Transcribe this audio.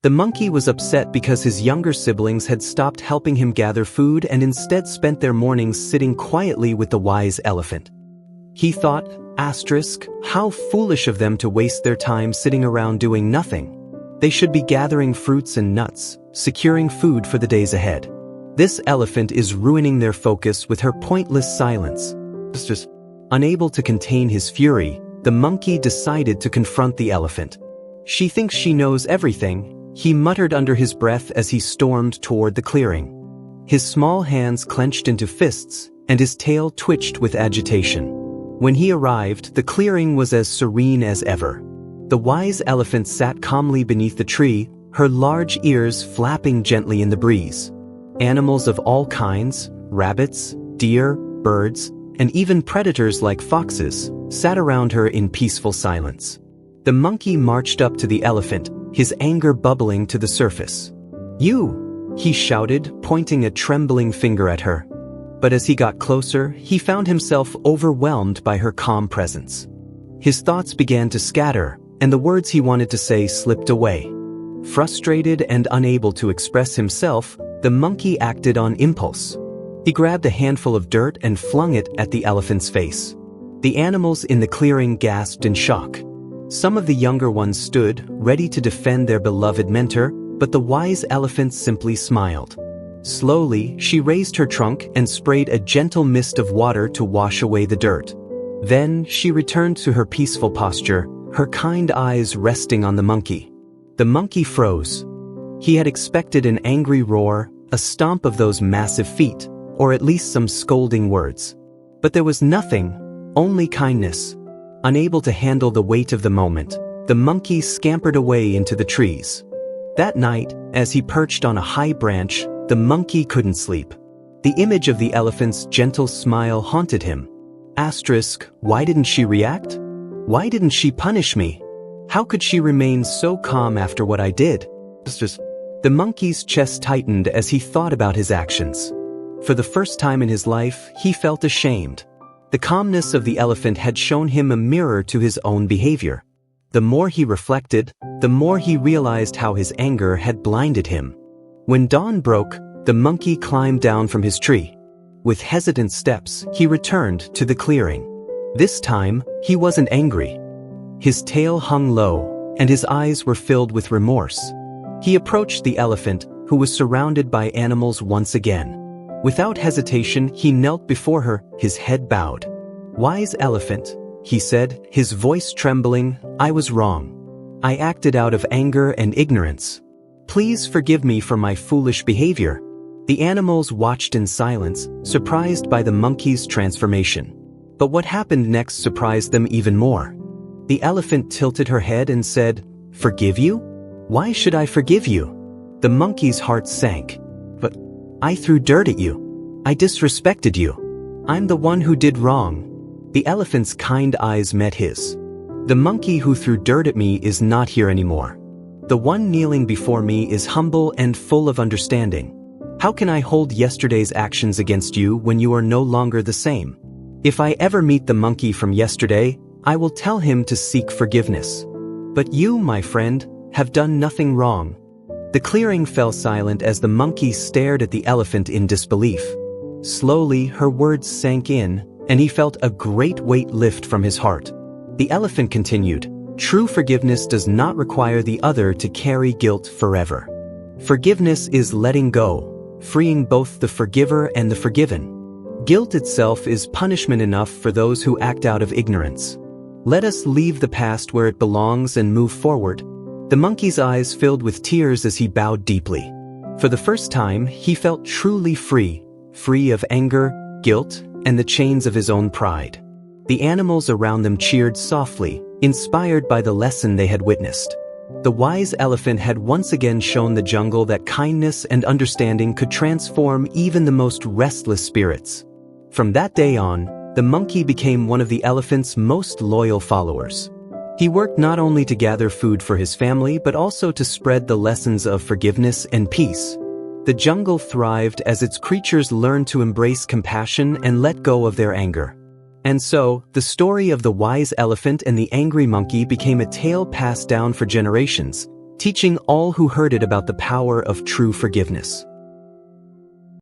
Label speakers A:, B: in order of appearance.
A: The monkey was upset because his younger siblings had stopped helping him gather food and instead spent their mornings sitting quietly with the wise elephant. He thought, how foolish of them to waste their time sitting around doing nothing. They should be gathering fruits and nuts, securing food for the days ahead. This elephant is ruining their focus with her pointless silence. Unable to contain his fury, the monkey decided to confront the elephant. She thinks she knows everything, he muttered under his breath as he stormed toward the clearing. His small hands clenched into fists, and his tail twitched with agitation. When he arrived, the clearing was as serene as ever. The wise elephant sat calmly beneath the tree, her large ears flapping gently in the breeze. Animals of all kinds, rabbits, deer, birds, and even predators like foxes, sat around her in peaceful silence. The monkey marched up to the elephant, his anger bubbling to the surface. "You!" he shouted, pointing a trembling finger at her. But as he got closer, he found himself overwhelmed by her calm presence. His thoughts began to scatter, and the words he wanted to say slipped away. Frustrated and unable to express himself, the monkey acted on impulse. He grabbed a handful of dirt and flung it at the elephant's face. The animals in the clearing gasped in shock. Some of the younger ones stood, ready to defend their beloved mentor, but the wise elephant simply smiled. Slowly, she raised her trunk and sprayed a gentle mist of water to wash away the dirt. Then, she returned to her peaceful posture, her kind eyes resting on the monkey. The monkey froze. He had expected an angry roar, a stomp of those massive feet, or at least some scolding words. But there was nothing, only kindness. Unable to handle the weight of the moment, the monkey scampered away into the trees. That night, as he perched on a high branch, the monkey couldn't sleep. The image of the elephant's gentle smile haunted him. Why didn't she react? Why didn't she punish me? How could she remain so calm after what I did? The monkey's chest tightened as he thought about his actions. For the first time in his life, he felt ashamed. The calmness of the elephant had shown him a mirror to his own behavior. The more he reflected, the more he realized how his anger had blinded him. When dawn broke, the monkey climbed down from his tree. With hesitant steps, he returned to the clearing. This time, he wasn't angry. His tail hung low, and his eyes were filled with remorse. He approached the elephant, who was surrounded by animals once again. Without hesitation, he knelt before her, his head bowed. "Wise elephant," he said, his voice trembling, "I was wrong. I acted out of anger and ignorance. Please forgive me for my foolish behavior." The animals watched in silence, surprised by the monkey's transformation. But what happened next surprised them even more. The elephant tilted her head and said, "Forgive you? Why should I forgive you?" The monkey's heart sank. "But I threw dirt at you. I disrespected you. I'm the one who did wrong." The elephant's kind eyes met his. "The monkey who threw dirt at me is not here anymore. The one kneeling before me is humble and full of understanding. How can I hold yesterday's actions against you when you are no longer the same? If I ever meet the monkey from yesterday, I will tell him to seek forgiveness. But you, my friend, have done nothing wrong." The clearing fell silent as the monkey stared at the elephant in disbelief. Slowly, her words sank in, and he felt a great weight lift from his heart. The elephant continued, "True forgiveness does not require the other to carry guilt forever. Forgiveness is letting go, freeing both the forgiver and the forgiven. Guilt itself is punishment enough for those who act out of ignorance. Let us leave the past where it belongs and move forward." The monkey's eyes filled with tears as he bowed deeply. For the first time, he felt truly free of anger, guilt, and the chains of his own pride. The animals around them cheered softly, inspired by the lesson they had witnessed. The wise elephant had once again shown the jungle that kindness and understanding could transform even the most restless spirits. From that day on, the monkey became one of the elephant's most loyal followers. He worked not only to gather food for his family but also to spread the lessons of forgiveness and peace. The jungle thrived as its creatures learned to embrace compassion and let go of their anger. And so, the story of the wise elephant and the angry monkey became a tale passed down for generations, teaching all who heard it about the power of true forgiveness.